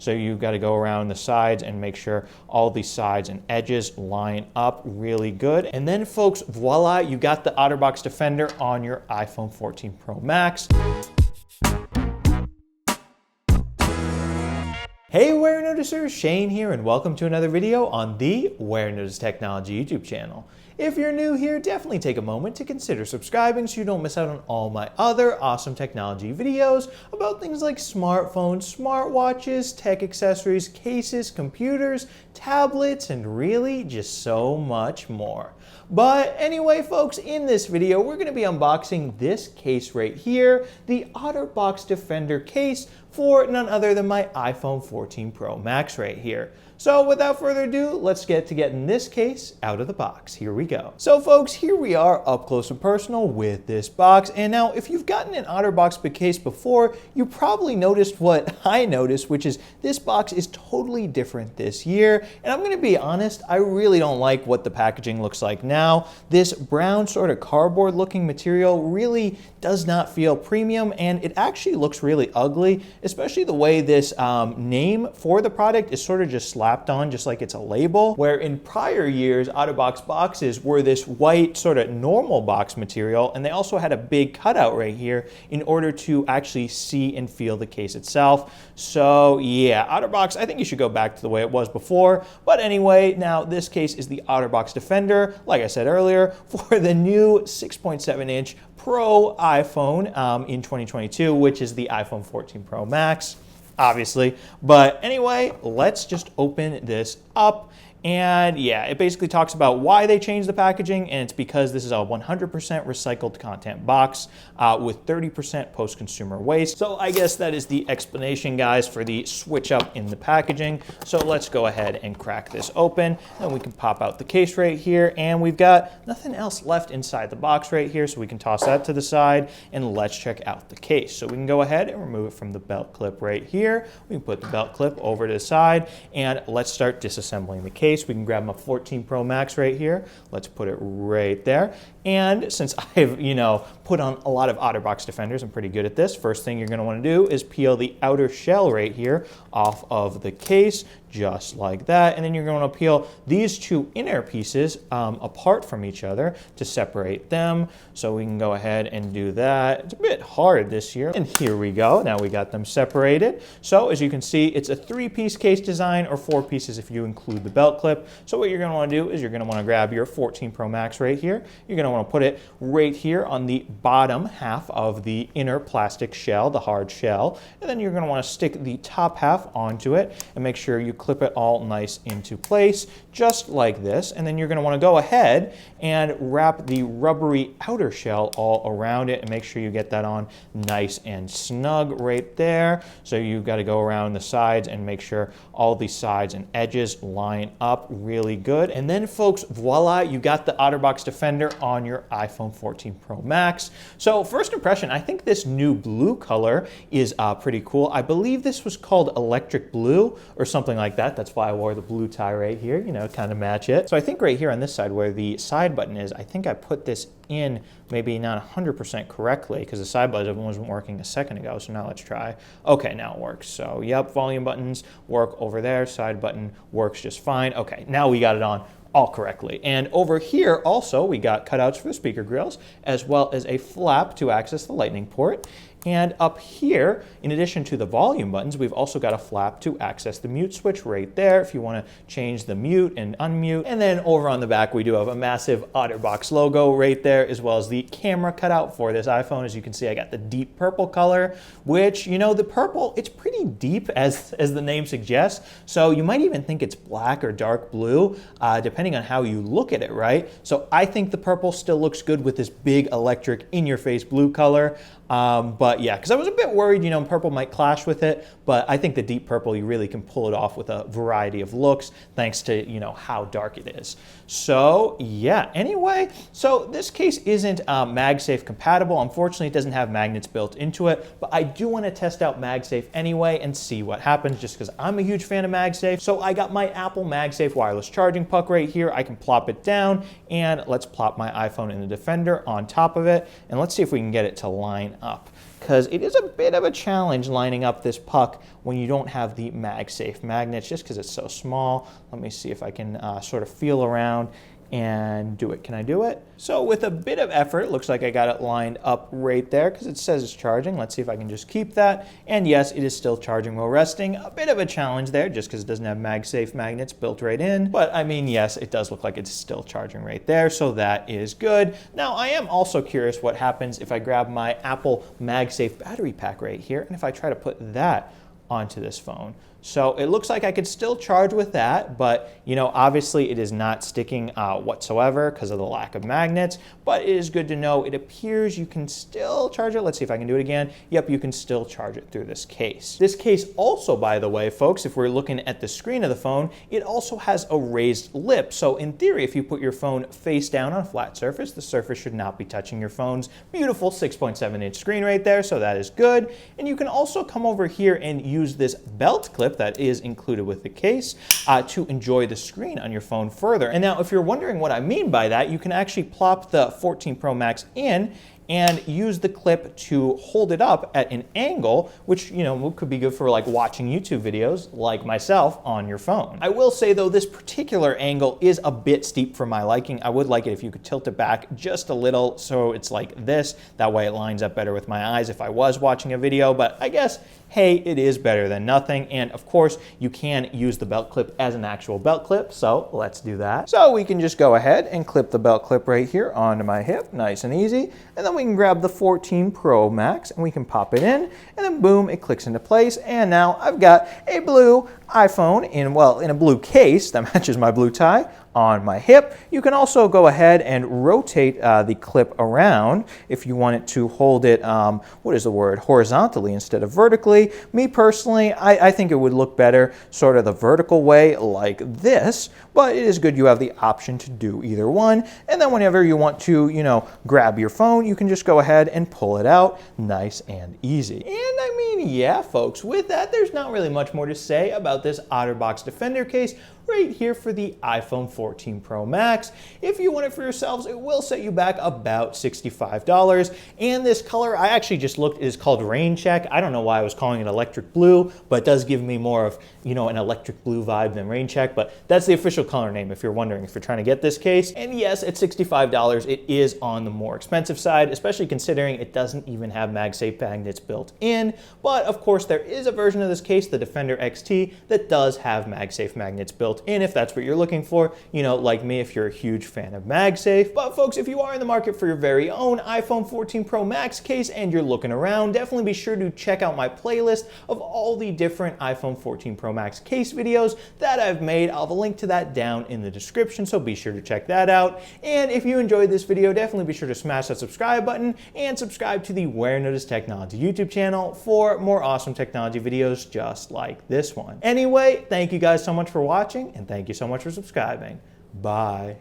So you've got to go around the sides and make sure all the sides and edges line up really good. And then folks, voila, you got the OtterBox Defender on your iPhone 14 Pro Max. Hey Warenoticers, Shane here, and welcome to another video on the Warenotice Technology YouTube channel. If you're new here, definitely take a moment to consider subscribing so you don't miss out on all my other awesome technology videos about things like smartphones, smartwatches, tech accessories, cases, computers, tablets, and really just so much more. But anyway, folks, in this video, we're going to be unboxing this case right here, the OtterBox Defender case for none other than my iPhone 14 Pro Max right here. So without further ado, let's get to getting this case out of the box. Here we go. So folks, here we are up close and personal with this box. And now if you've gotten an OtterBox case before, you probably noticed what I noticed, which is this box is totally different this year. And I'm gonna be honest, I really don't like what the packaging looks like now. This brown sort of cardboard looking material really does not feel premium, and it actually looks really ugly, especially the way this name for the product is sort of just slapped on just like it's a label, where in prior years OtterBox boxes were this white sort of normal box material, and they also had a big cutout right here in order to actually see and feel the case itself. So yeah, OtterBox, I think you should go back to the way it was before. But anyway, now this case is the OtterBox Defender, like I said earlier, for the new 6.7-inch Pro iPhone in 2022, which is the iPhone 14 Pro Max, obviously. But anyway, let's just open this up. And yeah, it basically talks about why they changed the packaging, and it's because this is a 100% recycled content box with 30% post-consumer waste. So I guess that is the explanation, guys, for the switch up in the packaging. So let's go ahead and crack this open, and we can pop out the case right here, and we've got nothing else left inside the box right here, so we can toss that to the side, and let's check out the case. So we can go ahead and remove it from the belt clip right here. We can put the belt clip over to the side, and let's start disassembling the case. We can grab my 14 Pro Max right here. Let's put it right there. And since I've, put on a lot of OtterBox Defenders, I'm pretty good at this. First thing you're going to want to do is peel the outer shell right here off of the case, just like that. And then you're going to peel these two inner pieces apart from each other to separate them. So we can go ahead and do that. It's a bit hard this year. And here we go. Now we got them separated. So as you can see, it's a 3-piece case design, or 4 pieces if you include the belt clip. So what you're going to want to do is you're going to want to grab your 14 Pro Max right here. You're going to want to put it right here on the bottom half of the inner plastic shell, the hard shell. And then you're going to want to stick the top half onto it and make sure you clip it all nice into place, just like this. And then you're going to want to go ahead and wrap the rubbery outer shell all around it and make sure you get that on nice and snug right there. So you've got to go around the sides and make sure all the sides and edges line up really good. And then folks, voila, you got the OtterBox Defender on your iPhone 14 Pro Max. So first impression, I think this new blue color is pretty cool. I believe this was called electric blue or something like that. That's why I wore the blue tie right here, kind of match it. So I think right here on this side where the side button is, I think I put this in maybe not 100% correctly because the side button wasn't working a second ago. So now let's try. Okay, now it works. So yep, volume buttons work over there. Side button works just fine. Okay, now we got it on all correctly. And over here also we got cutouts for the speaker grills, as well as a flap to access the lightning port. And up here, in addition to the volume buttons, we've also got a flap to access the mute switch right there if you want to change the mute and unmute. And then over on the back, we do have a massive OtterBox logo right there, as well as the camera cutout for this iPhone. As you can see, I got the deep purple color, which, the purple, it's pretty deep as the name suggests. So you might even think it's black or dark blue, depending on how you look at it, right? So I think the purple still looks good with this big electric in-your-face blue color. But yeah, because I was a bit worried, purple might clash with it, but I think the deep purple, you really can pull it off with a variety of looks thanks to, how dark it is. So yeah, anyway, so this case isn't MagSafe compatible. Unfortunately, it doesn't have magnets built into it, but I do want to test out MagSafe anyway and see what happens just because I'm a huge fan of MagSafe. So I got my Apple MagSafe wireless charging puck right here. I can plop it down, and let's plop my iPhone in the Defender on top of it, and let's see if we can get it to line up. because it is a bit of a challenge lining up this puck when you don't have the MagSafe magnets, just because it's so small. Let me see if I can sort of feel around and do it. Can I do it? So with a bit of effort, it looks like I got it lined up right there because it says it's charging. Let's see if I can just keep that. And yes, it is still charging while resting. A bit of a challenge there just because it doesn't have MagSafe magnets built right in. But I mean, yes, it does look like it's still charging right there. So that is good. Now, I am also curious what happens if I grab my Apple MagSafe battery pack right here and if I try to put that onto this phone. So it looks like I could still charge with that, but you know, obviously it is not sticking whatsoever because of the lack of magnets, but it is good to know it appears you can still charge it. Let's see if I can do it again. Yep, you can still charge it through this case. This case also, by the way, folks, if we're looking at the screen of the phone, it also has a raised lip. So in theory, if you put your phone face down on a flat surface, the surface should not be touching your phone's beautiful 6.7-inch screen right there, so that is good. And you can also come over here and use this belt clip that is included with the case to enjoy the screen on your phone further. And now if you're wondering what I mean by that, you can actually plop the 14 Pro Max in and use the clip to hold it up at an angle, which, you know, could be good for like watching YouTube videos like myself on your phone. I will say though, this particular angle is a bit steep for my liking. I would like it if you could tilt it back just a little so it's like this. That way it lines up better with my eyes if I was watching a video, but I guess, hey, it is better than nothing. And of course, you can use the belt clip as an actual belt clip, so let's do that. So we can just go ahead and clip the belt clip right here onto my hip, nice and easy. And then we can grab the 14 Pro Max and we can pop it in, and then boom, it clicks into place. And now I've got a blue iPhone in a blue case that matches my blue tie on my hip. You can also go ahead and rotate the clip around if you want it to hold it, horizontally instead of vertically. Me personally, I think it would look better sort of the vertical way like this, but it is good you have the option to do either one. And then whenever you want to, you know, grab your phone, you can just go ahead and pull it out nice and easy. And I mean, yeah, folks, with that, there's not really much more to say about this OtterBox Defender case right here for the iPhone 14 Pro Max. If you want it for yourselves, it will set you back about $65. And this color, I actually just looked, is called Rain Check. I don't know why I was calling it electric blue, but it does give me more of, you know, an electric blue vibe than Rain Check, but that's the official color name if you're wondering, if you're trying to get this case. And yes, at $65, it is on the more expensive side, especially considering it doesn't even have MagSafe magnets built in. But of course, there is a version of this case, the Defender XT, that does have MagSafe magnets built in if that's what you're looking for, you know, like me, if you're a huge fan of MagSafe. But folks, if you are in the market for your very own iPhone 14 Pro Max case and you're looking around, definitely be sure to check out my playlist of all the different iPhone 14 Pro Max case videos that I've made. I'll have a link to that down in the description, so be sure to check that out. And if you enjoyed this video, definitely be sure to smash that subscribe button and subscribe to the Warenotice Technology YouTube channel for more awesome technology videos just like this one. Anyway, thank you guys so much for watching, and thank you so much for subscribing. Bye.